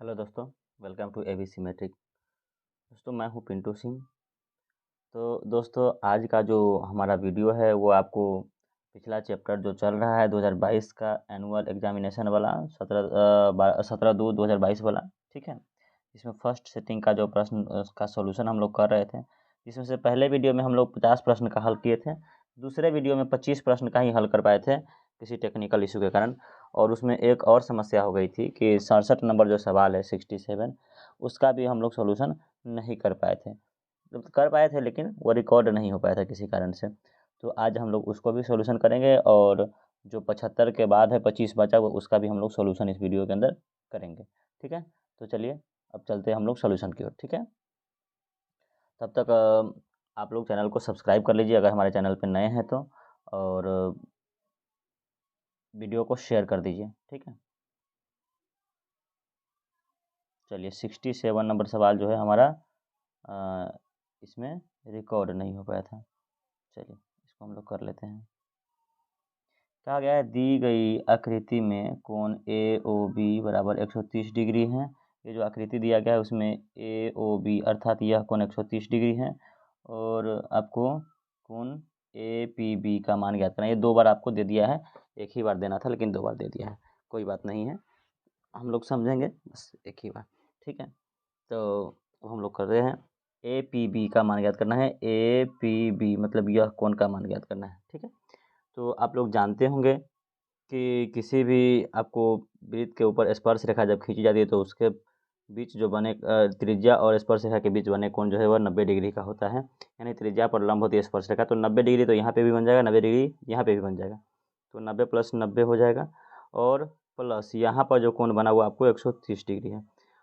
Hello दोस्तों, welcome to ABC matric. दोस्तों मैं हूं पिंटू सिंह। तो दोस्तों आज का जो हमारा वीडियो है वो आपको पिछला चैप्टर जो चल रहा है 2022 का एनुअल एग्जामिनेशन वाला 17/2/2022 वाला, ठीक है। इसमें फर्स्ट सेटिंग का जो प्रश्न का सॉल्यूशन हम लोग कर रहे थे, जिसमें से पहले वीडियो में हम लोग 50 प्रश्न का हल किए थे, दूसरे वीडियो में 25 प्रश्न का ही हल कर पाए थे किसी टेक्निकल इशू के कारण। और उसमें एक और समस्या हो गई थी कि 67 नंबर जो सवाल है 67, उसका भी हम लोग सॉल्यूशन नहीं कर पाए थे। कर पाए थे लेकिन वो रिकॉर्ड नहीं हो पाया था किसी कारण से। तो आज हम लोग उसको भी सॉल्यूशन करेंगे और जो 75 के बाद है 25 बचा वो उसका भी हम लोग सॉल्यूशन इस वीडियो के अंदर करेंगे, ठीक है। तो चलिए अब चलते हैं हम लोग सॉल्यूशन की ओर, ठीक है। तब तक आप लोग चैनल को सब्सक्राइब कर लीजिए अगर हमारे चैनल पर नए हैं तो, और वीडियो को शेयर कर दीजिए, ठीक है। चलिए 67 नंबर सवाल जो है हमारा इसमें रिकॉर्ड नहीं हो पाया था। चलिए इसको हम लोग कर लेते हैं। कहा गया है दी गई आकृति में कोण ए ओ बी बराबर 130 डिग्री है। ये जो आकृति दिया गया है उसमें ए ओ बी अर्थात यह कोण 130 डिग्री है और आपको कोण ए पी बी का मान ज्ञात करना है। ये दो बार आपको दे दिया है, एक ही बार देना था लेकिन दो बार दे दिया है, कोई बात नहीं है, हम लोग समझेंगे बस एक ही बार, ठीक है। तो हम लोग कर रहे हैं ए पी बी का मान ज्ञात करना है। ए पी बी मतलब यह कोण का मान ज्ञात करना है, ठीक है। तो आप लोग जानते होंगे कि किसी भी आपको वृत्त के ऊपर स्पर्श रेखा जब खींची जाती है तो उसके बीच जो बने त्रिज्या और स्पर्श रेखा के बीच बने कोण जो है वह 90 डिग्री का होता है। यानी त्रिज्या पर लंब होती है स्पर्श रेखा, तो 90 डिग्री तो यहाँ पे भी बन जाएगा, 90 डिग्री यहाँ पे भी बन जाएगा, तो 90 + 90 हो जाएगा। और प्लस यहाँ पर जो कोण बना हुआ आपको 130 डिग्री है।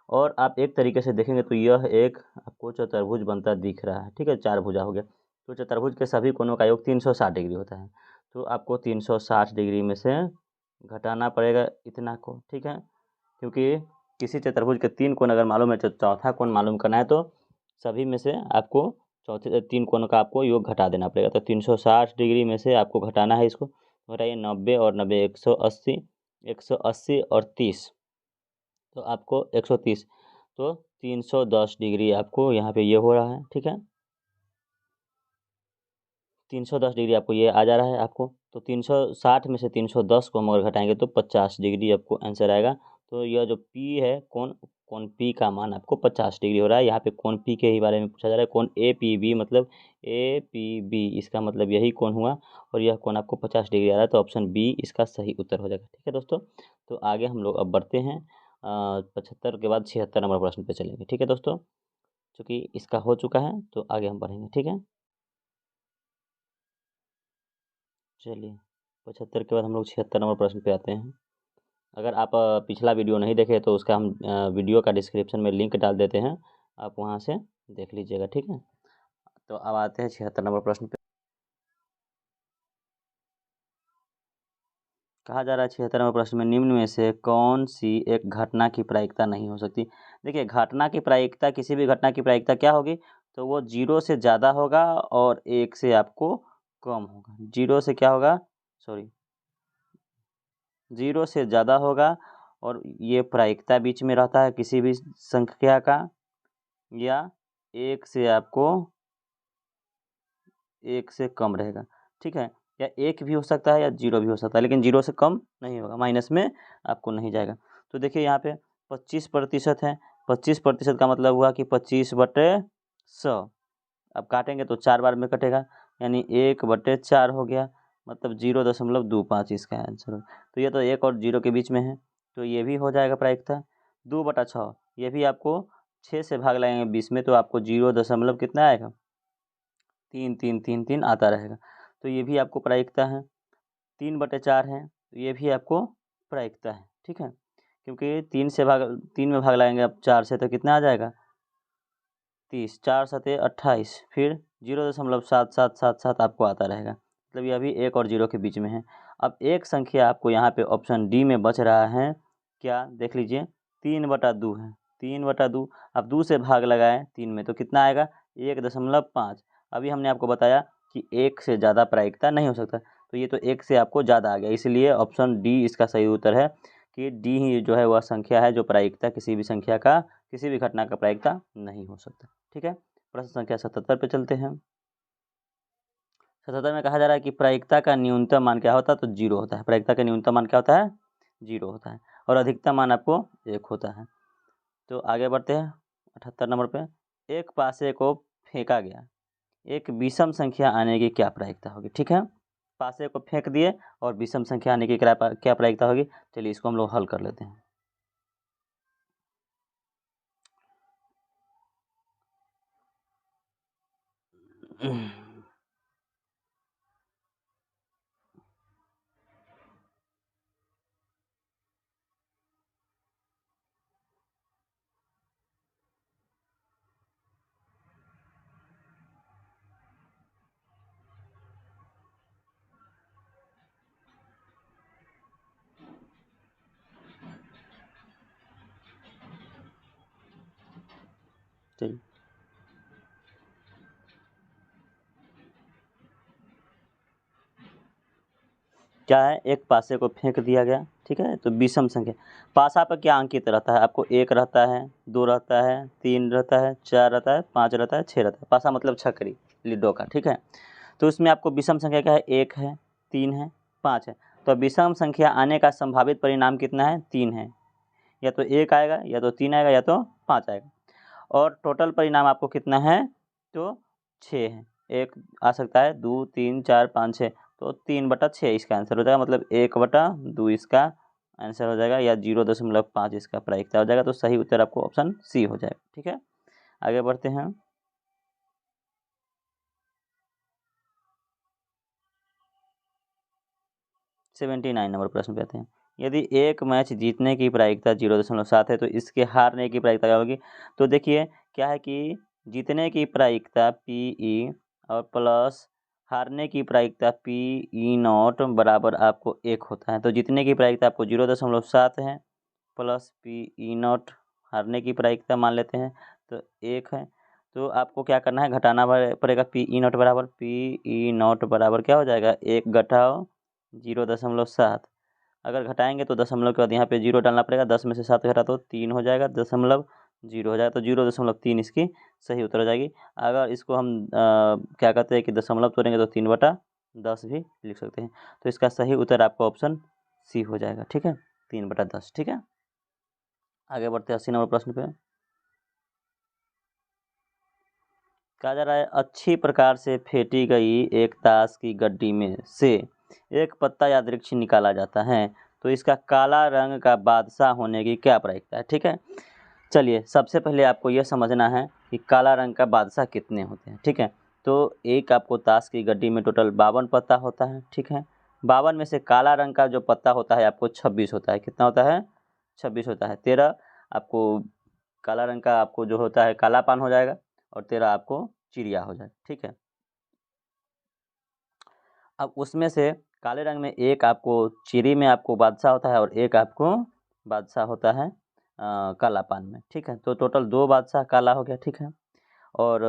और आप एक तरीके से देखेंगे तो यह एक आपको चतुर्भुज बनता दिख रहा है, ठीक है, चार भुजा हो गया। तो चतुर्भुज के सभी कोणों का योग 360 डिग्री होता है, तो आपको 360 डिग्री में से घटाना पड़ेगा इतना को, ठीक है। क्योंकि किसी चतुर्भुज के 3 कोण अगर मालूम है तो चौथा कोण मालूम करना है तो सभी में से आपको चौथे 3 कोण का आपको योग घटा देना पड़ेगा। तो 360 डिग्री में से आपको घटाना है, इसको घटाइए 90 और 90 180, 180 और 30, तो आपको 130, तो 310 डिग्री आपको यहाँ पे ये हो रहा है, ठीक है। 310 डिग्री आपको ये आ जा रहा है आपको, तो 360 में से 310 को हम अगर घटाएंगे तो 50 डिग्री आपको आंसर आएगा। तो यह जो P है कोण P का मान आपको 50 डिग्री हो रहा है। यहाँ पे कोण P के ही बारे में पूछा जा रहा है। कोण ए पी बी मतलब ए पी बी इसका मतलब यही कोण हुआ और यह कोण आपको 50 डिग्री आ रहा है, तो ऑप्शन बी इसका सही उत्तर हो जाएगा, ठीक है दोस्तों। तो आगे हम लोग अब बढ़ते हैं 75 के बाद 76 नंबर प्रश्न पे चलेंगे, ठीक है दोस्तों। चूँकि इसका हो चुका है तो आगे हम बढ़ेंगे, ठीक है। चलिए 75 के बाद हम लोग 76 नंबर प्रश्न पे आते हैं। अगर आप पिछला वीडियो नहीं देखे तो उसका हम वीडियो का डिस्क्रिप्शन में लिंक डाल देते हैं, आप वहाँ से देख लीजिएगा, ठीक है। तो अब आते हैं 76 नंबर प्रश्न पे। कहा जा रहा है 76 नंबर प्रश्न में निम्न में से कौन सी एक घटना की प्रायिकता नहीं हो सकती। देखिए घटना की प्रायिकता, किसी भी घटना की प्रायिकता क्या होगी, तो वो 0 से ज़्यादा होगा और 1 से आपको कम होगा। 0 से क्या होगा, सॉरी 0 से ज़्यादा होगा और ये प्रायिकता बीच में रहता है किसी भी संख्या का, या 1 से आपको 1 से कम रहेगा, ठीक है। या 1 भी हो सकता है या 0 भी हो सकता है, लेकिन 0 से कम नहीं होगा, माइनस में आपको नहीं जाएगा। तो देखिए यहाँ पे 25% है, 25% का मतलब हुआ कि 25/100। अब काटेंगे तो 4 बार में कटेगा, यानी 1/4 हो गया, मतलब 0.25 इसका आंसर हो। तो ये तो 1 और 0 के बीच में है, तो ये भी हो जाएगा प्रायिकता। 2/6 ये भी आपको 6 से भाग लगाएंगे 20 में तो आपको 0 दशमलव कितना आएगा, 3 3 3 3 आता रहेगा, तो ये भी आपको प्रायिकता है। 3/4 है तो ये भी आपको प्रायिकता है, ठीक है। क्योंकि 3 में भाग लगाएंगे आप 4 से तो कितना आ जाएगा 30, 4 सते 28, फिर 0.7777 आपको आता रहेगा, मतलब ये अभी 1 और 0 के बीच में है। अब एक संख्या आपको यहाँ पे ऑप्शन डी में बच रहा है, क्या देख लीजिए 3/2 है, 3/2। अब 2 से भाग लगाएं 3 में तो कितना आएगा 1.5। अभी हमने आपको बताया कि 1 से ज़्यादा प्रायिकता नहीं हो सकता, तो ये तो 1 से आपको ज़्यादा आ गया, इसलिए ऑप्शन डी इसका सही उत्तर है कि डी ही जो है वह संख्या है जो प्रायिकता किसी भी संख्या का, किसी भी घटना का प्रायिकता नहीं हो सकता। ठीक है, प्रश्न संख्या 77 पे चलते हैं। 77 में कहा जा रहा है कि प्रायिकता का न्यूनतम मान क्या होता है, तो 0 होता है। प्रायिकता का न्यूनतम मान क्या होता है, 0 होता है, और अधिकतम मान आपको 1 होता है। तो आगे बढ़ते हैं 78 नंबर पे। एक पासे को फेंका गया, एक विषम संख्या आने की क्या प्रायिकता होगी। ठीक है, पासे को फेंक दिए और विषम संख्या आने की क्या प्रायिकता होगी। चलिए इसको हम लोग हल कर लेते हैं। चलिए क्या है, एक पासे को फेंक दिया गया। ठीक है, तो विषम संख्या, पासा पर क्या अंकित रहता है आपको, 1 रहता है, 2 रहता है, 3 रहता है, 4 रहता है, 5 रहता है, 6 रहता है। पासा मतलब छकरी, लिडो का। ठीक है, तो इसमें आपको विषम संख्या क्या है, 1 है, 3 है, 5 है। तो विषम संख्या आने का संभावित परिणाम कितना है, 3 है। या तो 1 आएगा, या तो 3 आएगा, या तो 5 आएगा। और टोटल परिणाम आपको कितना है, तो 6 है। एक आ सकता है, 2, 3, 4, 5, 6, तो 3/6 इसका आंसर हो जाएगा, मतलब 1/2 इसका आंसर हो जाएगा, या 0.5 इसका प्रायिकता हो जाएगा। तो सही उत्तर आपको ऑप्शन सी हो जाएगा। ठीक है, आगे बढ़ते हैं। सेवेंटी 79 नंबर प्रश्न पे आते हैं। यदि एक मैच जीतने की प्रायिकता 0.7 है तो इसके हारने की प्रायिकता क्या होगी। तो देखिए क्या है कि जीतने की प्रायिकता PE और प्लस हारने की प्रायिकता PE0 बराबर आपको 1 होता है। तो जीतने की प्रायिकता आपको 0.7 है, प्लस PE0 हारने की प्रायिकता मान लेते हैं तो 1 है। तो आपको क्या करना है, घटाना पड़ेगा। PE0 बराबर, PE0 बराबर क्या हो जाएगा, 1 घटाओ 0.7। अगर घटाएंगे तो दशमलव के बाद यहाँ पे 0 डालना पड़ेगा। 10 में से 7 घटा तो 3 हो जाएगा, 0.0 हो जाएगा। तो 0.3 इसकी सही उत्तर हो जाएगी। अगर इसको हम क्या कहते हैं कि दशमलव तोड़ेंगे तो 3/10 भी लिख सकते हैं। तो इसका सही उत्तर आपका ऑप्शन सी हो जाएगा। ठीक है, 3/10। ठीक है, आगे बढ़ते हैं 80 नंबर प्रश्न पे। कहा जा रहा है, अच्छी प्रकार से फेंटी गई एक ताश की गड्डी में से एक पत्ता या वृक्ष निकाला जाता है तो इसका काला रंग का बादशाह होने की क्या प्रायिकता है। ठीक है, चलिए सबसे पहले आपको यह समझना है कि काला रंग का बादशाह कितने होते हैं। ठीक है, तो एक आपको ताश की गड्डी में टोटल 52 पत्ता होता है। ठीक है, 52 में से काला रंग का जो पत्ता होता है आपको 26 होता है। कितना होता है, 26 होता है। 13 आपको काला रंग का आपको जो होता है कालापान हो जाएगा, और 13 आपको चिड़िया हो जाएगा। ठीक है, अब उसमें से काले रंग में एक आपको चिड़ी में आपको बादशाह होता है, और एक आपको बादशाह होता है कालापान में। ठीक है, तो टोटल 2 बादशाह काला हो गया। ठीक है, और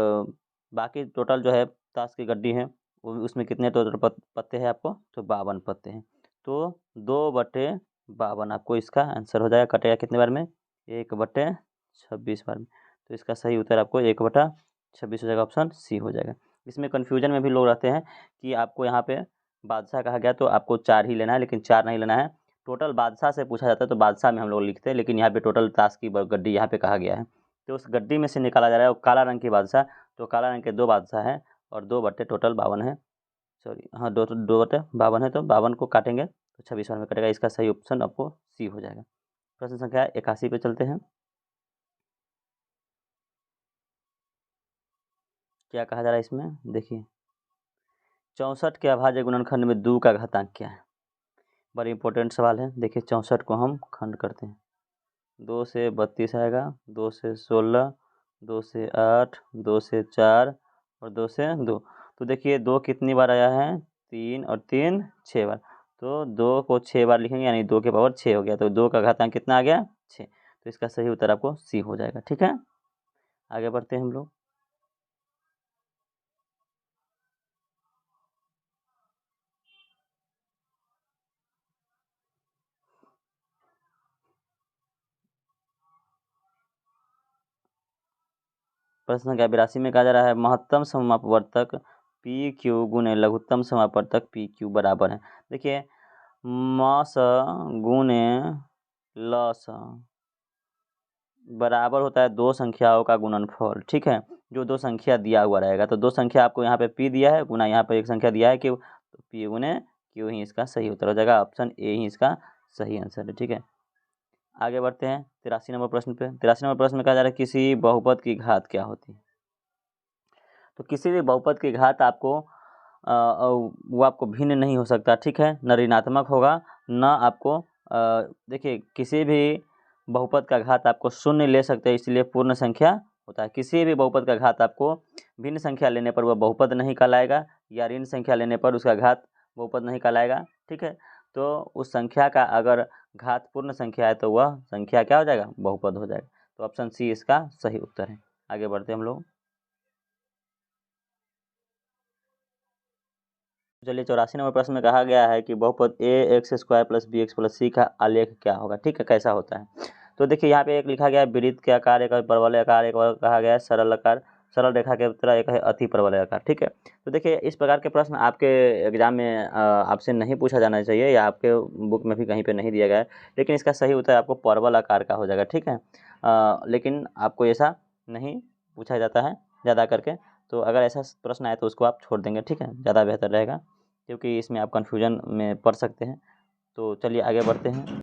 बाकी टोटल जो है ताश की गड्डी है वो उसमें कितने टोटल पत्ते हैं आपको, तो 52 पत्ते हैं। तो 2/52 आपको इसका आंसर हो जाएगा। कटेगा कितने बार में, 1/26 बार में। तो इसका सही उत्तर आपको 1/26 हो जाएगा, ऑप्शन सी हो जाएगा। इसमें कन्फ्यूजन में भी लोग रहते हैं कि आपको यहाँ पे बादशाह कहा गया तो आपको 4 ही लेना है, लेकिन 4 नहीं लेना है। टोटल बादशाह से पूछा जाता है तो बादशाह में हम लोग लिखते हैं, लेकिन यहाँ पे टोटल ताश की गड्डी यहाँ पे कहा गया है। तो उस गड्डी में से निकाला जा रहा है वो काला रंग की बादशाह। तो काला रंग के 2 बादशाह हैं, और 2/52 है। सॉरी, हाँ, 2/52 है। तो 52 को काटेंगे तो 26 बार में कटेगा। इसका सही ऑप्शन आपको सी हो जाएगा। प्रश्न संख्या 81 पे चलते हैं। क्या कहा जा रहा है इसमें, देखिए 64 के अभाज्य गुणनखंड में 2 का घातांक क्या है। बड़ी इंपॉर्टेंट सवाल है। देखिए 64 को हम खंड करते हैं, 2 से 32 आएगा, 2 से 16, 2 से 8, 2 से 4 और 2 से 2। तो देखिए 2 कितनी बार आया है, 3 और 3 6 बार। तो 2 को 6 बार लिखेंगे, यानी 2 के पावर 6 हो गया। तो 2 का घातांक कितना आ गया, 6। तो इसका सही उत्तर आपको सी हो जाएगा। ठीक है, आगे बढ़ते हैं हम लोग। प्रश्न संख्या 82 में कहा जा रहा है महत्तम समापवर्तक पी क्यू गुने लघुत्तम समापवर्तक पी क्यू बराबर है। देखिए म स गुने ल स बराबर होता है दो संख्याओं का गुणनफल, ठीक है, जो दो संख्या दिया हुआ रहेगा। तो दो संख्या आपको यहाँ पे पी दिया है गुना यहाँ पे एक संख्या दिया है क्यू, तो पी गुने क्यू ही इसका सही उत्तर हो जाएगा। ऑप्शन ए ही इसका सही आंसर है, ठीक है। आगे बढ़ते हैं 83 नंबर प्रश्न पे। 83 नंबर प्रश्न में कहा जा रहा है किसी बहुपद की घात क्या होती है। तो किसी भी बहुपद की घात आपको वो आपको भिन्न नहीं हो सकता, ठीक है, न ऋणात्मक होगा न आपको देखिए किसी भी बहुपद का घात आपको शून्य ले सकते हैं, इसलिए पूर्ण संख्या होता है। किसी भी बहुपद का घात आपको भिन्न संख्या लेने पर वह बहुपद नहीं कहलाएगा, या ऋण संख्या लेने पर उसका घात बहुपद नहीं कहलाएगा, ठीक है। तो उस संख्या का अगर घात पूर्ण संख्या है तो वह संख्या क्या हो जाएगा, बहुपद हो जाएगा। तो ऑप्शन सी इसका सही उत्तर है। आगे बढ़ते हैं हम लोग। चलिए 84 नंबर प्रश्न में कहा गया है कि बहुपद A X square plus B X plus C का आलेख क्या होगा, ठीक है, कैसा होता है। तो देखिए यहाँ पे एक लिखा गया है वृत्त के आकार, एक परवलय आकार, एक और कहा गया है सरल आकार, सरल रेखा के तरह, एक है अति परवलय आकार, ठीक है। तो देखिए इस प्रकार के प्रश्न आपके एग्जाम में आपसे नहीं पूछा जाना चाहिए, या आपके बुक में भी कहीं पे नहीं दिया गया है, लेकिन इसका सही उत्तर आपको परवल आकार का हो जाएगा, ठीक है। लेकिन आपको ऐसा नहीं पूछा जाता है ज़्यादा करके, तो अगर ऐसा प्रश्न आए तो उसको आप छोड़ देंगे, ठीक है, ज़्यादा बेहतर रहेगा, क्योंकि इसमें आप कन्फ्यूजन में पड़ सकते हैं। तो चलिए आगे बढ़ते हैं।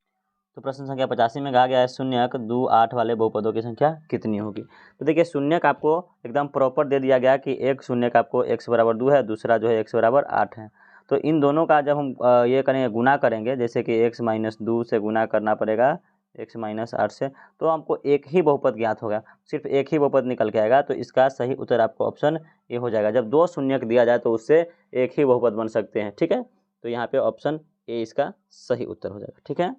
तो प्रश्न संख्या 85 में कहा गया है शून्यक 2 8 वाले बहुपदों की संख्या कितनी होगी। तो देखिए शून्यक आपको एकदम प्रॉपर दे दिया गया कि एक शून्यक आपको x बराबर 2 है, दूसरा जो है x बराबर 8 है। तो इन दोनों का जब हम ये करेंगे गुना करेंगे, जैसे कि x माइनस 2 से गुना करना पड़ेगा x माइनस 8 से, तो हमको एक ही बहुपद ज्ञात होगा, सिर्फ एक ही बहुपद निकल के आएगा। तो इसका सही उत्तर आपको ऑप्शन ए हो जाएगा। जब दो शून्यक दिया जाए तो उससे एक ही बहुपद बन सकते हैं, ठीक है। तो यहाँ पे ऑप्शन ए इसका सही उत्तर हो जाएगा, ठीक है।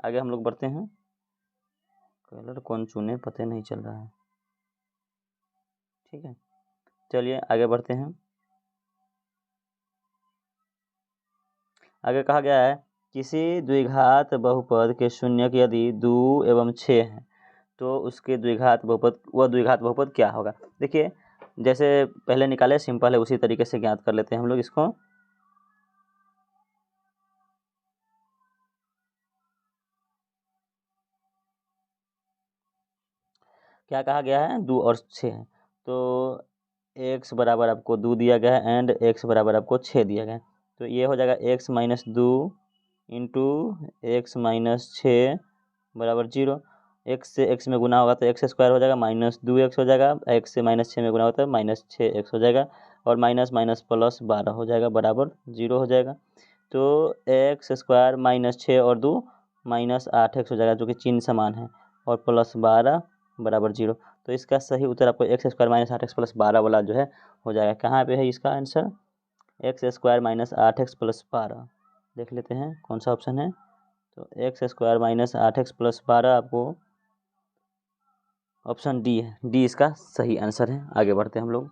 आगे हम लोग बढ़ते हैं। कलर कौन चुने पता नहीं चल रहा है, ठीक है, चलिए आगे बढ़ते हैं। आगे कहा गया है किसी द्विघात बहुपद के शून्यक यदि 2 एवं 6 हैं तो उसके द्विघात बहुपद, वह द्विघात बहुपद क्या होगा। देखिए जैसे पहले निकाले सिंपल है, उसी तरीके से ज्ञात कर लेते हैं हम लोग इसको। क्या कहा गया है, 2 और 6 है, तो x बराबर आपको 2 दिया गया है एंड x बराबर आपको 6 दिया गया है। तो ये हो जाएगा x minus 2 into x minus 6 बराबर 0। x से x में गुना होगा तो एक्स स्क्वायर हो जाएगा, माइनस 2x हो जाएगा, x से माइनस 6 में गुना होता है माइनस 6x हो जाएगा, और माइनस माइनस प्लस 12 हो जाएगा बराबर 0 हो जाएगा। तो एक्स स्क्वायर माइनस 6 और 2 माइनस 8x हो जाएगा, जो कि चिन्ह समान है, और प्लस 12 बराबर 0। तो इसका सही उत्तर आपको x square minus 8x plus 12 वाला जो है हो जाएगा। कहाँ पे है इसका answer, x square minus 8x plus 12, देख लेते हैं कौन सा ऑप्शन है। तो x square minus 8x plus 12 आपको ऑप्शन डी है, डी इसका सही आंसर है। आगे बढ़ते हैं हम लोग।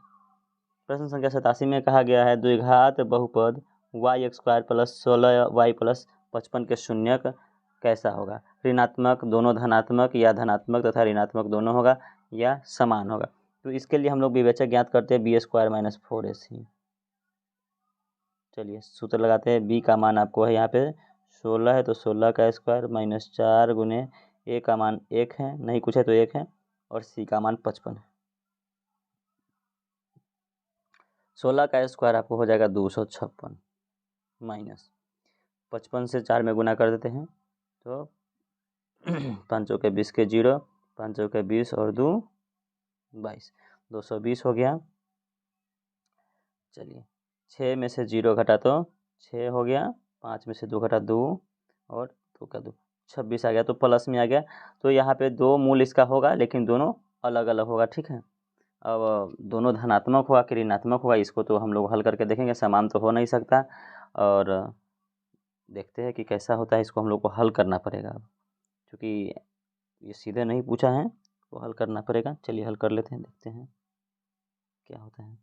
प्रश्न संख्या 87 में कहा गया है द्विघात बहुपद y x square plus 16y plus 55 के शून्यक कैसा होगा। ऋणात्मक, दोनों धनात्मक, या धनात्मक तथा ऋणात्मक दोनों होगा, या समान होगा। तो इसके लिए हम लोग विवेचक ज्ञात करते हैं बी स्क्वायर माइनस 4ac। चलिए सूत्र लगाते हैं। बी का मान आपको है यहाँ पे 16 है, तो 16 का स्क्वायर माइनस 4 गुने ए का मान 1 है, नहीं कुछ है तो 1 है, और सी का मान 55 है। 16 का स्क्वायर आपको हो जाएगा 256 माइनस 55 से 4 में गुना कर देते हैं, तो 5 चौके 20 के 0, 5 चौके 20 और 2 22, 220 हो गया। चलिए 6 में से 0 घटा तो 6 हो गया, 5 में से 2 घटा 2, और 2 का 2 26 आ गया, तो प्लस में आ गया। तो यहाँ पे दो मूल इसका होगा, लेकिन दोनों अलग अलग होगा, ठीक है। अब दोनों धनात्मक होगा कि ऋणात्मक होगा, इसको तो हम लोग हल करके देखेंगे, समान तो हो नहीं सकता, और देखते हैं कि कैसा होता है। इसको हम लोग को हल करना पड़ेगा, क्योंकि ये सीधे नहीं पूछा है, तो हल करना पड़ेगा। चलिए हल कर लेते हैं, देखते हैं क्या होता है।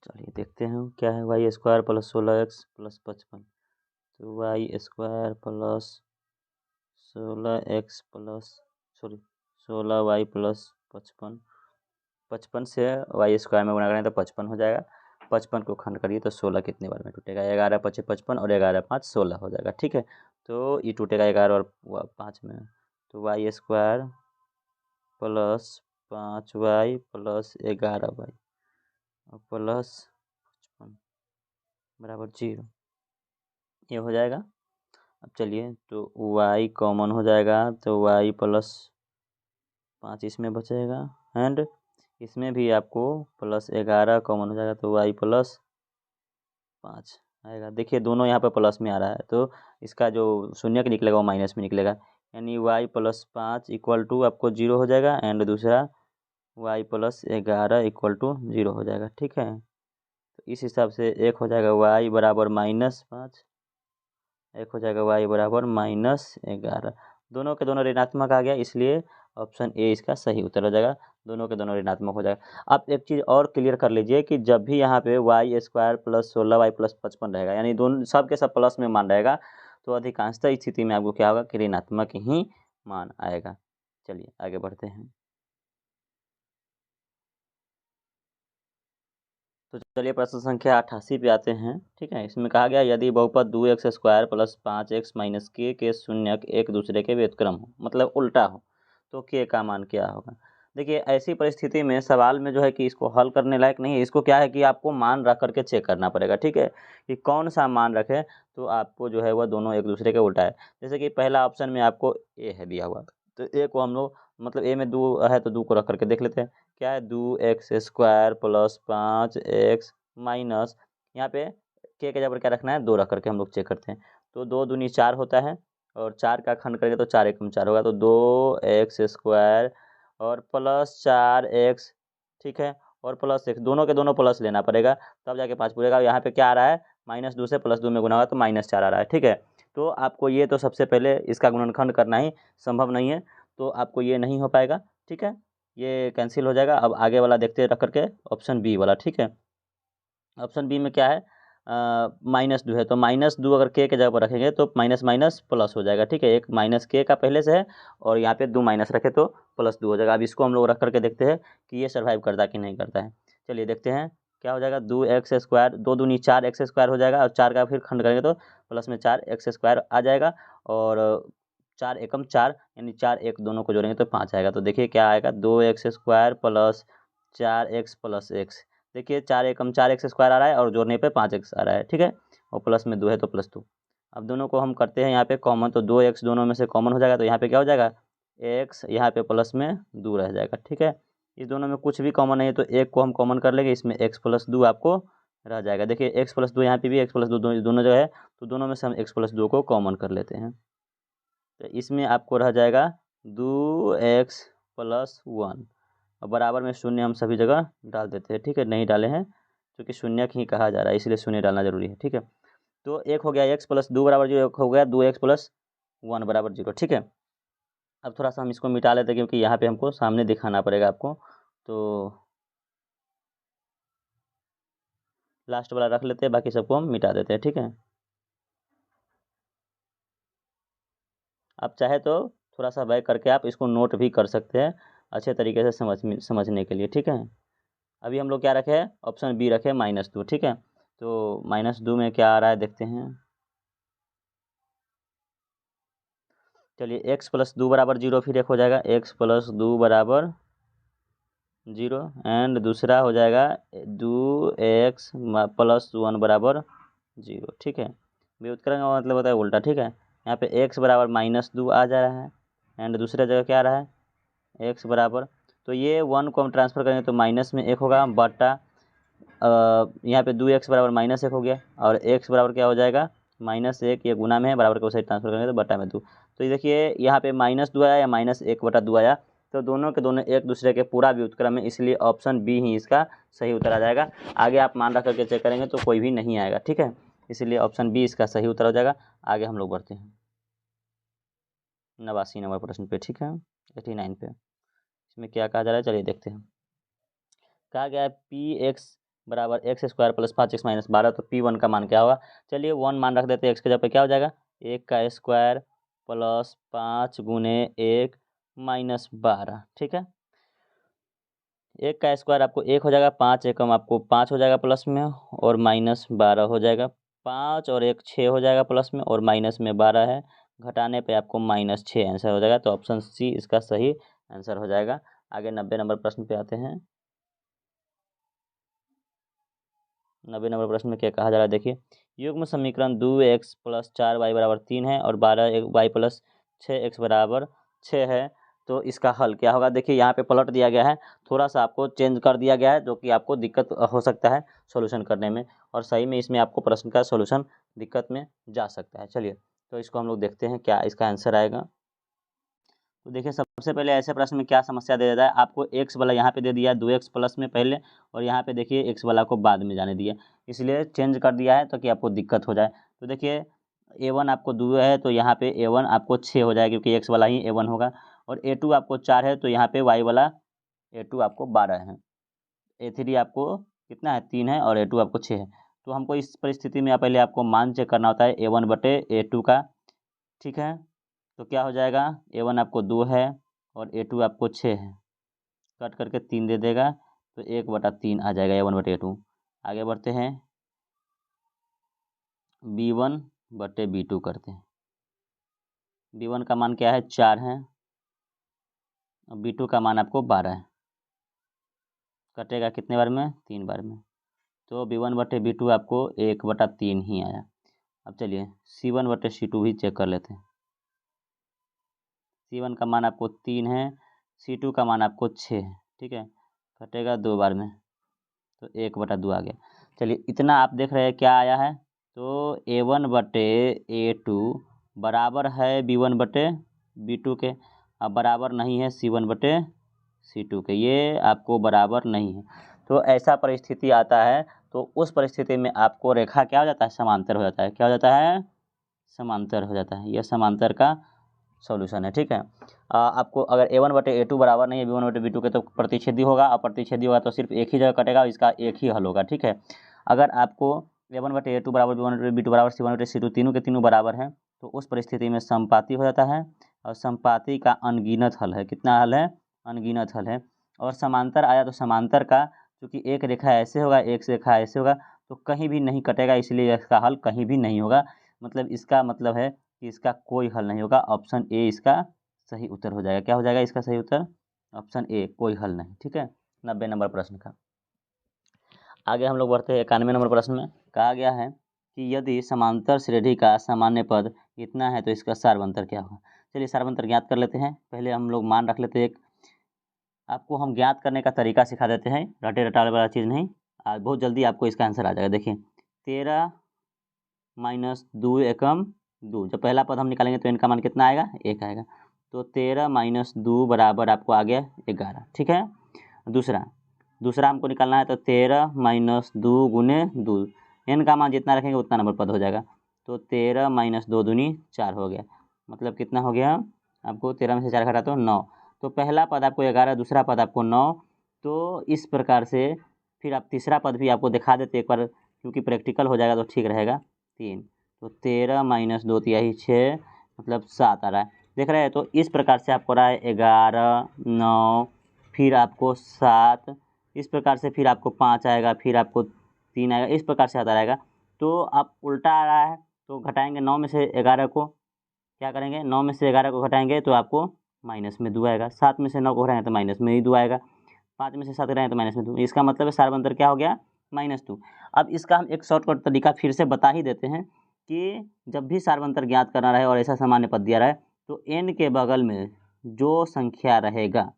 चलिए देखते हैं क्या है, Y square plus 16x plus 55। तो y square plus 16x plus 16y plus 55। 55 से वाई स्क्वायर में गुणा करें तो 55 हो जाएगा। 55 को खंड करिए तो 16 कितने बार में टूटेगा, 11 पचे 55 और 11 5 16 हो जाएगा। ठीक है, तो ये टूटेगा 11 और 5 में, तो y square plus 5y plus 11y और प्लस 55 बराबर 0, ये हो जाएगा। अब चलिए तो y कॉमन हो जाएगा, तो y प्लस 5 इसमें बचेगा एंड इसमें भी आपको प्लस 11 कॉमन हो जाएगा, तो y प्लस 5 आएगा। देखिए दोनों यहाँ पर प्लस में आ रहा है, तो इसका जो शून्य का निकलेगा वो माइनस में निकलेगा, यानी y प्लस 5 इक्वल टू आपको 0 हो जाएगा एंड दूसरा y प्लस 11 इक्वल टू 0 हो जाएगा। ठीक है, तो इस हिसाब से एक हो जाएगा y बराबर -5, एक हो जाएगा y बराबर -11। दोनों के दोनों ऋणात्मक आ गया, इसलिए ऑप्शन ए इसका सही उत्तर हो जाएगा, दोनों के दोनों ऋणात्मक हो जाएगा। आप एक चीज़ और क्लियर कर लीजिए कि जब भी यहाँ पे Y square plus 16y plus 55 रहेगा, यानी दोनों सब के सब प्लस में मान रहेगा, तो अधिकांशतः स्थिति में आपको क्या होगा कि ऋणात्मक ही मान आएगा। चलिए आगे बढ़ते हैं। तो चलिए प्रश्न संख्या 88 पे आते हैं। ठीक है, इसमें कहा गया यदि बहुपद 2x square plus 5x minus के शून्यक एक दूसरे के व्युत्क्रम हो, मतलब उल्टा हो, तो के का मान क्या होगा। देखिए ऐसी परिस्थिति में सवाल में जो है कि इसको हल करने लायक नहीं है, इसको क्या है कि आपको मान रख करके चेक करना पड़ेगा। ठीक है, कि कौन सा मान रखे तो आपको जो है वह दोनों एक दूसरे के उल्टा है। जैसे कि पहला ऑप्शन में आपको ए है दिया हुआ, तो ए को हम लोग मतलब ए में 2 है तो 2 को रख करके देख लेते हैं। क्या है, 2x square plus 5x minus, यहाँ पे के जगह पर क्या रखना है, 2 रख करके हम लोग चेक करते हैं। तो 2 दूनी 4 होता है और 4 का खंड करेंगे तो 4 एकम 4 होगा, तो 2x स्क्वायर और प्लस 4x। ठीक है, और प्लस x, दोनों के दोनों प्लस लेना पड़ेगा तब जाके 5 पूरेगा। यहाँ पे क्या आ रहा है, -2 से +2 में गुना होगा तो -4 आ रहा है। ठीक है, तो आपको ये तो सबसे पहले इसका गुणनखंड करना ही संभव नहीं है, तो आपको ये नहीं हो पाएगा। ठीक है, ये कैंसिल हो जाएगा। अब आगे वाला देखते रख करके ऑप्शन बी वाला। ठीक है, ऑप्शन बी में क्या है, -2 है, तो -2 अगर के जगह पर रखेंगे तो माइनस माइनस प्लस हो जाएगा। ठीक है, एक माइनस के का पहले से है और यहाँ पे 2 माइनस रखे तो +2 हो जाएगा। अब इसको हम लोग रख करके देखते हैं कि ये सर्वाइव करता है कि नहीं करता है। चलिए देखते हैं क्या हो जाएगा, 2x स्क्वायर, 2 दूनी 4x स्क्वायर हो जाएगा और 4 का फिर खंड करेंगे तो प्लस में 4x स्क्वायर आ जाएगा और 4 एकम 4 यानी 4 एक दोनों को जोड़ेंगे तो 5 आएगा। तो देखिए क्या आएगा, 2x square plus 4x plus x। देखिए 4 एकम 4x स्क्वायर आ रहा है और जोड़ने पे 5x आ रहा है। ठीक है, और प्लस में 2 है तो +2। अब दोनों को हम करते हैं यहाँ पे कॉमन, तो 2x दोनों में से कॉमन हो जाएगा, तो यहाँ पे क्या हो जाएगा, x यहाँ पे प्लस में 2 रह जाएगा। ठीक है, इस दोनों में कुछ भी कॉमन नहीं है तो एक को हम कॉमन कर लेंगे, इसमें x प्लस 2 आपको रह जाएगा। देखिए x प्लस 2 यहाँ पे भी x प्लस 2 दोनों जगह है, तो दोनों में से हम x प्लस 2 को कॉमन कर लेते हैं, तो इसमें आपको रह जाएगा 2x प्लस 1 और बराबर में शून्य हम सभी जगह डाल देते हैं। ठीक है, नहीं डाले हैं क्योंकि शून्य ही कहा जा रहा है, इसलिए शून्य डालना जरूरी है। ठीक है, तो एक हो गया x प्लस 2 बराबर 0, एक हो गया 2x प्लस 1 बराबर 0। ठीक है, अब थोड़ा सा हम इसको मिटा लेते हैं क्योंकि यहाँ पे हमको सामने दिखाना पड़ेगा आपको, तो लास्ट वाला रख लेते हैं, बाकी सबको हम मिटा देते हैं। ठीक है, आप चाहे तो थोड़ा सा बैक करके आप इसको नोट भी कर सकते हैं अच्छे तरीके से समझने के लिए। ठीक है, अभी हम लोग क्या रखे हैं, ऑप्शन बी रखे -2। ठीक है, तो -2 में क्या आ रहा है देखते हैं। चलिए x प्लस 2 बराबर 0 फिर एक हो जाएगा x प्लस 2 बराबर 0 एंड दूसरा हो जाएगा 2x प्लस 1 बराबर 0। ठीक है, व्युत्क्रम का मतलब होता है उल्टा। ठीक है, यहाँ पे x बराबर -2 आ जा रहा है एंड दूसरा जगह क्या आ रहा है, x बराबर, तो ये 1 को हम ट्रांसफर करेंगे तो माइनस में 1 होगा बटा यहाँ पे 2x बराबर -1 हो गया और x बराबर क्या हो जाएगा, -1, ये गुना में है, बराबर को उसे ट्रांसफर करेंगे तो बटा में 2। तो ये देखिए यहाँ पे -2 आया या -1/2 आया, तो दोनों के दोनों एक दूसरे के पूरा व्युत्क्रम है, इसलिए ऑप्शन बी ही इसका सही उत्तर आ जाएगा। आगे आप मान रख करके चेक करेंगे तो कोई भी नहीं आएगा। ठीक है, इसलिए ऑप्शन बी इसका सही उत्तर हो जाएगा। आगे हम लोग बढ़ते हैं 89 नंबर प्रश्न पे। ठीक है, 89 पे इसमें क्या कहा जा रहा है, चलिए देखते हैं। कहा गया है पी एक्स बराबर x square plus 5x minus 12, तो P1 का मान क्या होगा? चलिए 1 मान रख देते हैं, एक्स के जगह पे क्या हो जाएगा? 1 का स्क्वायर प्लस 5 गुने 1 माइनस 12, ठीक है। 1 का स्क्वायर आपको 1 हो जाएगा, 5 एकम आपको 5 हो जाएगा प्लस में, और माइनस 12 हो जाएगा। 5 और 1 6 हो जाएगा प्लस में, और माइनस में 12 है, घटाने पे आपको -6 आंसर हो जाएगा। तो ऑप्शन सी इसका सही आंसर हो जाएगा। आगे 90 नंबर प्रश्न पे आते हैं। 90 नंबर प्रश्न में क्या कहा जा रहा है, देखिए। युग्म समीकरण 2x प्लस 4y बराबर 3 है और 12y प्लस 6x बराबर 6 है, तो इसका हल क्या होगा? देखिए यहाँ पे पलट दिया गया है, थोड़ा सा आपको चेंज कर दिया गया है, जो कि आपको दिक्कत हो सकता है सॉल्यूशन करने में, और सही में इसमें आपको प्रश्न का सॉल्यूशन दिक्कत में जा सकता है। चलिए तो इसको हम लोग देखते हैं क्या इसका आंसर आएगा। तो देखिए सबसे पहले ऐसे प्रश्न में क्या समस्या दे देता है, आपको एक्स वाला यहाँ पे दे दिया है 2x प्लस में पहले, और यहाँ पे देखिए एक्स वाला को बाद में जाने दिया, इसलिए चेंज कर दिया है ताकि आपको दिक्कत हो जाए। तो देखिए a1 आपको 2 है, तो यहाँ पे a1 आपको 6 हो जाएगा, क्योंकि एक्स वाला ही a1 होगा, और a2 आपको 4 है, तो यहाँ पे y वाला a2 आपको 12 है, a3 आपको कितना है 3 है, और a2 आपको 6 है। तो हमको इस परिस्थिति में पहले आपको मान चेक करना होता है a1 बटे a2 का, ठीक है। तो क्या हो जाएगा, a1 आपको 2 है और a2 आपको 6 है, कट करके 3 दे देगा, तो 1/3 आ जाएगा a1 बटे a2। आगे बढ़ते हैं, b1 बटे b2 करते हैं। b1 का मान क्या है, 4 है, और b2 का मान आपको 12 है, कटेगा कितने बार में, 3 बार में, तो b1 बटे b2 आपको 1/3 ही आया। अब चलिए c1 बटे c2 भी चेक कर लेते हैं। c1 का मान आपको 3 है, c2 का मान आपको 6 है, ठीक है, कटेगा 2 बार में, तो 1/2 आ गया। चलिए इतना आप देख रहे हैं क्या आया है, तो a1 बटे a2 बराबर है b1 बटे b2 के, अब बराबर नहीं है c1 बटे c2 के, ये आपको बराबर नहीं है। तो ऐसा परिस्थिति आता है, तो उस परिस्थिति में आपको रेखा क्या हो जाता है, समांतर हो जाता है। क्या हो जाता है, समांतर हो जाता है। यह समांतर का सॉल्यूशन है, ठीक है। आपको अगर a1 बटे a2 बराबर नहीं है b1 बटे b2 के, तो प्रतिच्छेदी होगा, और प्रतिच्छेदी होगा तो सिर्फ एक ही जगह कटेगा, इसका एक ही हल होगा, ठीक है। अगर आपको a1 बटे a2 बराबर b1 बटे b2 बराबर c1 बटे c2 तीनों के तीनों बराबर हैं, तो उस परिस्थिति में समपाती हो जाता है, और समपाती का अनगिनत हल है। कितना हल है, अनगिनत हल है। और समांतर आया तो समांतर का, क्योंकि एक रेखा ऐसे होगा, एक रेखा ऐसे होगा, तो कहीं भी नहीं कटेगा, इसलिए इसका हल कहीं भी नहीं होगा। मतलब इसका मतलब है कि इसका कोई हल नहीं होगा। ऑप्शन ए इसका सही उत्तर हो जाएगा। क्या हो जाएगा इसका सही उत्तर, ऑप्शन ए, कोई हल नहीं, ठीक है। 90 नंबर प्रश्न का। आगे हम लोग बढ़ते हैं 91 नंबर प्रश्न में। कहा गया है कि यदि समांतर श्रेणी का सामान्य पद इतना है तो इसका सार्वंतर क्या होगा। चलिए सार्वंतर ज्ञात कर लेते हैं। पहले हम लोग मान रख लेते हैं, एक आपको हम ज्ञात करने का तरीका सिखा देते हैं, रटे रटाने वाला चीज़ नहीं, आज बहुत जल्दी आपको इसका आंसर आ जाएगा। देखिए 13 माइनस 2 एकम 2, जब पहला पद हम निकालेंगे तो इनका मान कितना आएगा, 1 आएगा, तो 13 माइनस 2 बराबर आपको आ गया 11, ठीक है। दूसरा हमको निकालना है, तो 13 माइनस 2 गुने 2, एन का मान जितना रखेंगे उतना नंबर पद हो जाएगा, तो 13 माइनस 2 दूनी 4 हो गया, मतलब कितना हो गया आपको, 13 में से 4 घटा तो 9, तो पहला पद आपको 11, दूसरा पद आपको 9। तो इस प्रकार से फिर आप तीसरा पद भी आपको दिखा देते एक बार, क्योंकि प्रैक्टिकल हो जाएगा तो ठीक रहेगा। 3, तो 13 माइनस 2 तिहाई 6, मतलब 7 आ रहा है, देख रहे हैं। तो इस प्रकार से आपको रहा है 11 9, फिर आपको 7, इस प्रकार से फिर आपको 5 आएगा, फिर आपको 3 आएगा, इस प्रकार से आता रहेगा। तो आप उल्टा आ रहा है, तो घटाएंगे 9 में से 11 को, क्या करेंगे, 9 में से 11 को घटाएंगे तो आपको माइनस में 2 आएगा, 7 में से 9 को घटाएंगे तो माइनस में ही 2 आएगा, 5 में से 7 घटाएंगे तो माइनस में 2, इसका मतलब है सार्वंतर क्या हो गया, -2। अब इसका हम एक शॉर्टकट तरीका फिर से बता ही देते हैं कि जब भी सार्वंतर ज्ञात करना रहे और ऐसा सामान्य पद दिया रहे, तो n के बगल में जो संख्या रहेगा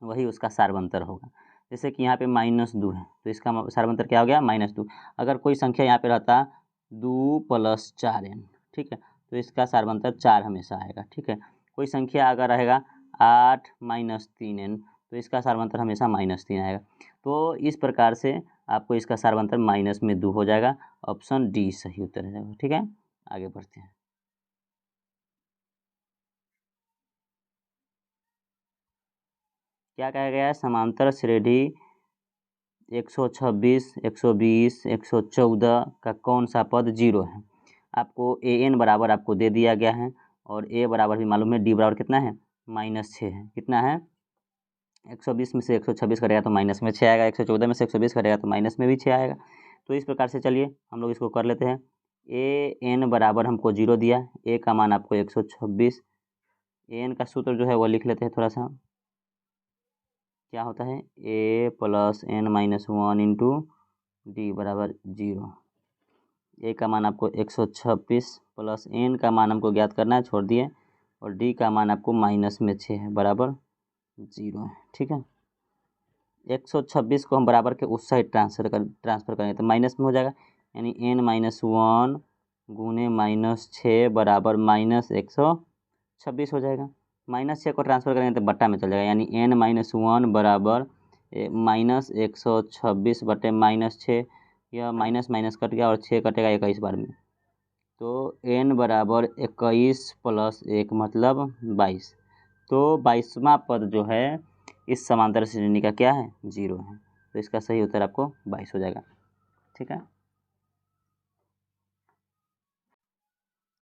वही उसका सार्वंतर होगा। जैसे कि यहाँ पे -2 है, तो इसका सार्वंतर क्या हो गया, -2। अगर कोई संख्या यहाँ पे रहता 2 + 4n, ठीक है, तो इसका सार्वंतर 4 हमेशा आएगा, ठीक है। कोई संख्या अगर रहेगा 8 - 3n, तो इसका सार्वंतर हमेशा -3 आएगा। तो इस प्रकार से आपको इसका सार्वंतर -2 हो जाएगा। ऑप्शन डी सही उत्तर है, ठीक है। आगे बढ़ते हैं। क्या कहा गया है, समांतर श्रेणी 126, 120, 114 का कौन सा पद 0 है। आपको an बराबर आपको दे दिया गया है और a बराबर भी मालूम है, d बराबर कितना है -6 है। कितना है 120 में से 126 करेगा तो माइनस में 6 आएगा, 114 में से 120 करेगा तो माइनस में भी 6 आएगा। तो इस प्रकार से चलिए हम लोग इसको कर लेते हैं। an बराबर हमको 0 दिया, a का मान आपको 126, an का सूत्र जो है वो लिख लेते हैं थोड़ा सा। क्या होता है a plus n minus 1 into D बराबर 0। a का मान आपको 126 प्लस n का मान हमको ज्ञात करना है, छोड़ दिए, और d का मान आपको माइनस में 6 है बराबर 0 है। ठीक है, 126 को हम बराबर के उस साइड ट्रांसफ़र करेंगे तो माइनस में हो जाएगा, यानी n माइनस 1 गुने -6 बराबर -126 हो जाएगा। -6 को ट्रांसफ़र करेंगे तो बट्टा में चल जाएगा, यानी n माइनस 1 बराबर -126 बटे -6, यह माइनस माइनस कट गया और 6 कटेगा 21 बार में, तो n बराबर 21 प्लस 1 मतलब 22। तो 22वां पद जो है इस समांतर श्रेणी का क्या है 0 है, तो इसका सही उत्तर आपको 22 हो जाएगा। ठीक है,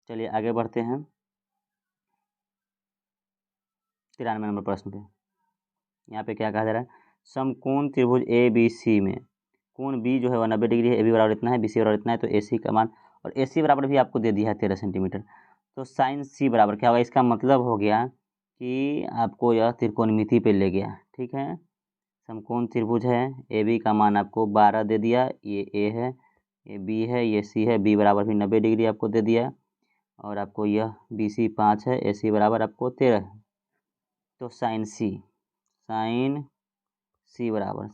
चलिए आगे बढ़ते हैं 93 नंबर प्रश्न पे। यहाँ पे क्या कहा जा रहा है, समकोण त्रिभुज ए बी सी में कोण बी जो है वह 90 डिग्री है, ए बी बराबर इतना है, बी सी बराबर इतना है, तो ए सी का मान, और ए सी बराबर भी आपको दे दिया है 13 सेंटीमीटर, तो साइन सी बराबर क्या होगा, इसका मतलब हो गया कि आपको यह त्रिकोणमिति पे ले गया। ठीक है, समकोण त्रिभुज है, ए बी का मान आपको 12 दे दिया, ये ए है, ये बी है, ये सी है, बी बराबर भी 90 डिग्री आपको दे दिया, और आपको यह बी सी 5 है, ए सी बराबर आपको 13 है। तो साइन सी बराबर,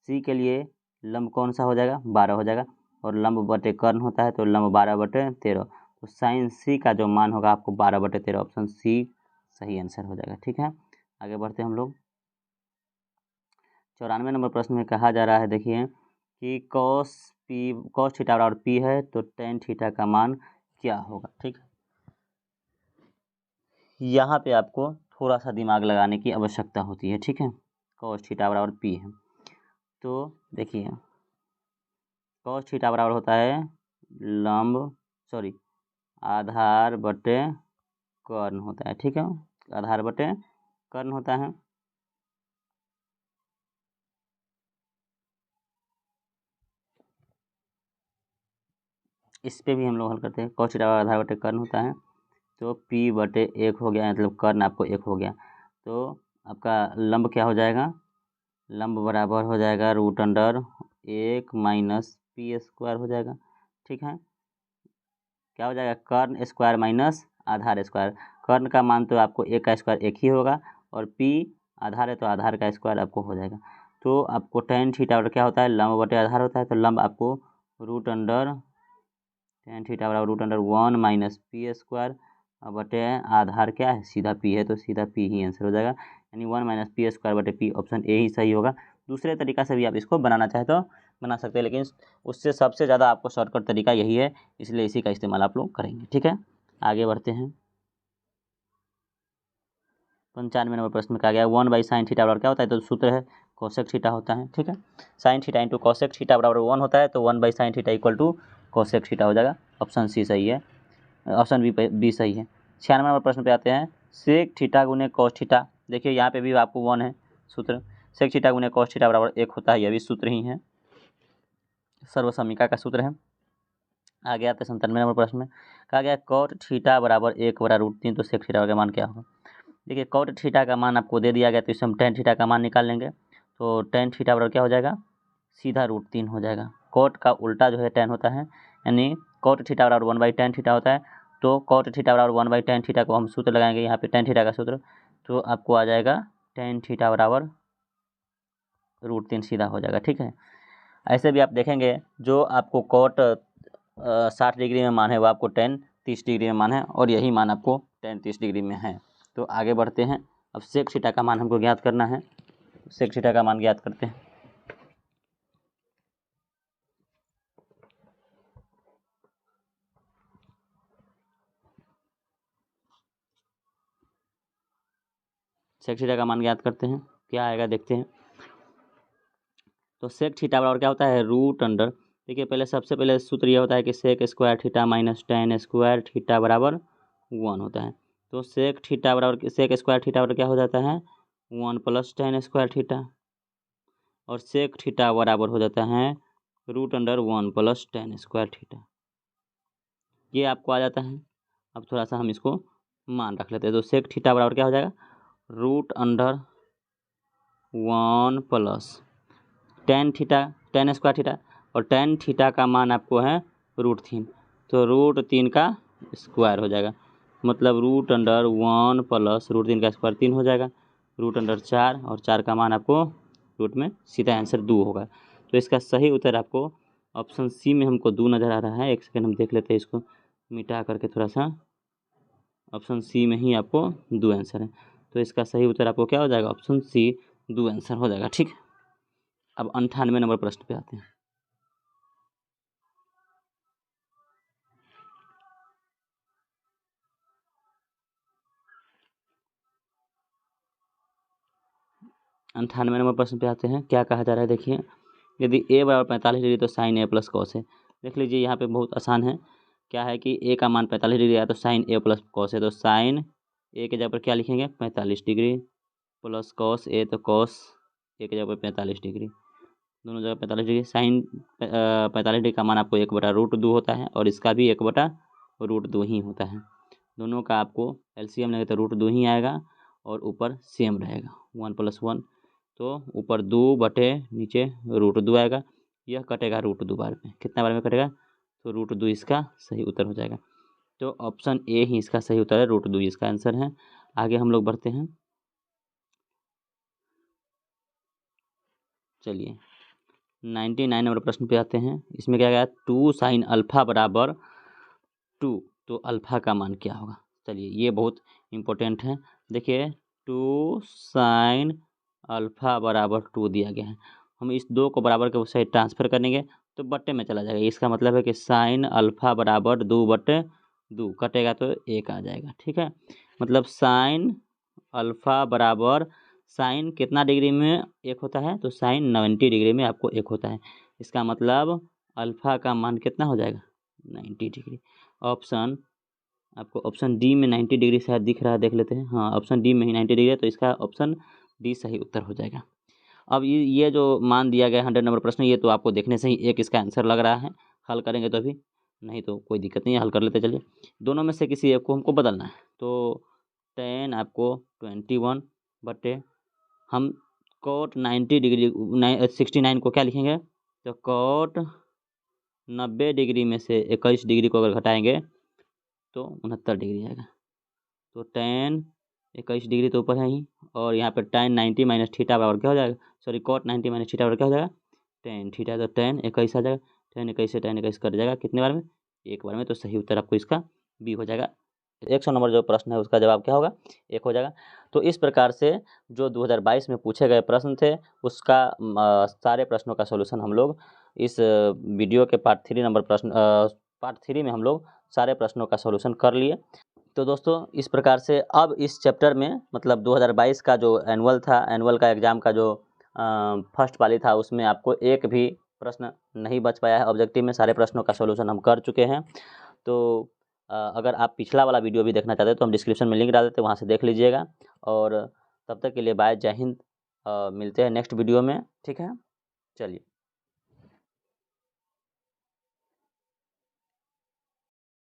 सी के लिए लंब कौन सा हो जाएगा 12 हो जाएगा, और लंब बटे कर्ण होता है तो लंब 12/13, तो साइन सी का जो मान होगा आपको 12/13, ऑप्शन सी सही आंसर हो जाएगा। ठीक है, आगे बढ़ते हैं हम लोग 94 नंबर प्रश्न में कहा जा रहा है, देखिए कि कॉस थीटा बराबर पी है तो टेन थीटा का मान क्या होगा। ठीक है, यहाँ पे आपको थोड़ा सा दिमाग लगाने की आवश्यकता होती है। ठीक है, कॉस थीटा बराबर पी है, तो देखिए कॉस थीटा बराबर होता है आधार बटे कर्ण होता है। ठीक है, आधार बटे कर्ण होता है। इस पे भी हम लोग हल करते हैं, कॉस थीटा आधार बटे कर्ण होता है, तो p बटे 1 हो गया, मतलब कर्ण आपको 1 हो गया, तो आपका लंब क्या हो जाएगा, लंब बराबर हो जाएगा √1 माइनस पी स्क्वायर हो जाएगा। ठीक है, क्या हो जाएगा कर्ण स्क्वायर माइनस आधार स्क्वायर, कर्ण का मान तो आपको 1 का स्क्वायर 1 ही होगा, और p आधार है तो आधार का स्क्वायर आपको हो जाएगा, तो आपको टेन थीटा बराबर क्या होता है, लंब बटे आधार होता है, तो लंब आपको टेन थीटा बराबर √1 माइनस पी स्क्वायर बटे आधार क्या है सीधा पी है, तो सीधा पी ही आंसर हो जाएगा, यानी 1 माइनस पी स्क्वायर बटे पी, ऑप्शन ए ही सही होगा। दूसरे तरीका से भी आप इसको बनाना चाहे तो बना सकते हैं, लेकिन उससे सबसे ज़्यादा आपको शॉर्टकट तरीका यही है, इसलिए इसी का इस्तेमाल आप लोग करेंगे। ठीक है, आगे बढ़ते हैं 95 नंबर प्रश्न में कहा गया 1/sin थीटा बराबर क्या होता है, तो सूत्र है कोसेक थीटा होता है। ठीक है, sine theta into cosec theta बराबर 1 होता है, तो 1/sin theta equal to cosec theta हो जाएगा, ऑप्शन सी सही है, ऑप्शन बी सही है। 96 नंबर प्रश्न पे आते हैं, सेक थीटा गुने कॉस थीटा, देखिए यहाँ पे भी आपको 1 है सूत्र, सेक थीटा गुने कॉस थीटा बराबर 1 होता है, यह भी सूत्र ही है, सर्वसमीका का सूत्र है। आगे आते हैं 97 नंबर प्रश्न में कहा गया कॉट थीटा बराबर 1/√3, तो सेक थीटा का मान क्या होगा। देखिए कॉट थीटा का मान आपको दे दिया गया, तो इससे हम टेन थीटा का मान निकाल लेंगे, तो टेन थीटा बराबर क्या हो जाएगा सीधा √3 हो जाएगा, कॉट का उल्टा जो है टेन होता है, यानी कॉट थीटा बराबर 1/tan थीटा होता है, तो कॉट थीटा बराबर 1/tan थीटा को हम सूत्र लगाएंगे यहाँ पे टेन थीटा का सूत्र, तो आपको आ जाएगा टेन थीटा बराबर √3 सीधा हो जाएगा। ठीक है, ऐसे भी आप देखेंगे जो आपको कॉट 60 डिग्री में मान है वो आपको टेन 30 डिग्री में मान है, और यही मान आपको टेन 30 डिग्री में है। तो आगे बढ़ते हैं, अब सेक थीटा का मान हमको ज्ञात करना है, सेक थीटा का मान ज्ञात करते हैं। सेक थीटा का मान ज्ञात करते हैं, क्या आएगा देखते हैं। तो सेक थीटा बराबर क्या होता है, रूट अंडर, देखिए पहले सबसे पहले सूत्र ये होता है कि sec square theta minus tan square theta बराबर 1 होता है। तो सेक थीटा बराबर सेक स्क्वायर थीटा बराबर क्या हो जाता है, 1 प्लस टेन स्क्वायर थीटा, और सेक थीटा बराबर हो जाता है root under 1 plus tan square theta. ये आपको आ जाता है। अब थोड़ा सा हम इसको मान रख लेते हैं। तो सेक थीटा बराबर क्या हो जाएगा, root under 1 plus tan theta, tan square theta, और टेन थीटा का मान आपको है √3, तो √3 का स्क्वायर हो जाएगा, मतलब रूट अंडर 1 प्लस √3 का स्क्वायर 3 हो जाएगा, रूट अंडर 4, और 4 का मान आपको रूट में सीधा आंसर 2 होगा। तो इसका सही उत्तर आपको ऑप्शन सी में हमको 2 नज़र आ रहा है। एक सेकेंड हम देख लेते हैं इसको मिटा करके थोड़ा सा, ऑप्शन सी में ही आपको 2 आंसर है। तो इसका सही उत्तर आपको क्या हो जाएगा, ऑप्शन सी 2 आंसर हो जाएगा। ठीक, अब 98 नंबर प्रश्न पे आते हैं। अंठानवे नंबर प्रश्न पे आते हैं। क्या कहा जा रहा है, देखिए यदि a बराबर 45 डिग्री तो साइन a प्लस कॉस है। देख लीजिए यहाँ पे बहुत आसान है। क्या है कि a का मान 45 डिग्री आया तो साइन a प्लस कॉस है, तो साइन a के जगह पर क्या लिखेंगे, 45 डिग्री, प्लस कॉस a, तो कॉस a के जगह पर 45 डिग्री, दोनों जगह 45 डिग्री। साइन 45 डिग्री का मान आपको 1/√2 होता है, और इसका भी 1/√2 ही होता है। दोनों का आपको एलसीएम लेंगे तो √2 ही आएगा, और ऊपर सेम रहेगा 1 + 1, तो ऊपर 2 बटे नीचे √2 आएगा। यह कटेगा √2 बार में, कितना बार में कटेगा, तो √2 इसका सही उत्तर हो जाएगा। तो ऑप्शन ए ही इसका सही उत्तर है, √2 इसका आंसर है। आगे हम लोग बढ़ते हैं। चलिए 99 नंबर प्रश्न पे आते हैं। इसमें क्या गया, 2 साइन अल्फा बराबर 2, तो अल्फा का मान क्या होगा। चलिए ये बहुत इम्पोर्टेंट है। देखिए 2 साइन अल्फा बराबर 2 दिया गया है, हम इस 2 को बराबर के उस साइड ट्रांसफर करेंगे तो बट्टे में चला जाएगा। इसका मतलब है कि साइन अल्फा बराबर 2/2 कटेगा तो 1 आ जाएगा। ठीक है, मतलब साइन अल्फा बराबर, साइन कितना डिग्री में 1 होता है, तो साइन 90 डिग्री में आपको 1 होता है। इसका मतलब अल्फा का मान कितना हो जाएगा, 90 डिग्री। ऑप्शन आपको ऑप्शन डी में 90 डिग्री शायद दिख रहा है, देख लेते हैं। हाँ, ऑप्शन डी में ही 90 डिग्री है, तो इसका ऑप्शन डी सही उत्तर हो जाएगा। अब ये जो मान दिया गया 100 नंबर प्रश्न, ये तो आपको देखने से ही एक इसका आंसर लग रहा है। हल करेंगे तो अभी, नहीं तो कोई दिक्कत नहीं है, हल कर लेते चलिए। दोनों में से किसी एक को हमको बदलना है। तो 10 आपको 21 बटे, हम कोट 90 डिग्री 69 को क्या लिखेंगे, तो कोट 90 डिग्री में से 21 डिग्री को अगर घटाएंगे तो 69 डिग्री आएगा। तो tan 21 डिग्री तो ऊपर है ही, और यहाँ पर tan 90 माइनस थीटा बराबर क्या हो जाएगा, सॉरी cot 90 माइनस थीटा बराबर क्या हो जाएगा, tan थीटा, तो tan 21 आ जाएगा। tan 21 से tan 21 कट जाएगा, कितने बार में, एक बार में। तो सही उत्तर आपको इसका बी हो जाएगा। 100 नंबर जो प्रश्न है उसका जवाब क्या होगा, 1 हो जाएगा। तो इस प्रकार से जो 2022 में पूछे गए प्रश्न थे उसका सारे प्रश्नों का सॉल्यूशन हम लोग इस वीडियो के पार्ट 3 में हम लोग सारे प्रश्नों का सॉल्यूशन कर लिए। तो दोस्तों इस प्रकार से अब इस चैप्टर में, मतलब 2022 का जो एनुअल था, एनुअल का एग्ज़ाम का जो फर्स्ट वाली था, उसमें आपको एक भी प्रश्न नहीं बच पाया है। ऑब्जेक्टिव में सारे प्रश्नों का सॉल्यूशन हम कर चुके हैं। तो अगर आप पिछला वाला वीडियो भी देखना चाहते हैं तो हम डिस्क्रिप्शन में लिंक डाल देते हैं, वहाँ से देख लीजिएगा। और तब तक के लिए बाय, जय हिंद। मिलते हैं नेक्स्ट वीडियो में, ठीक है, चलिए।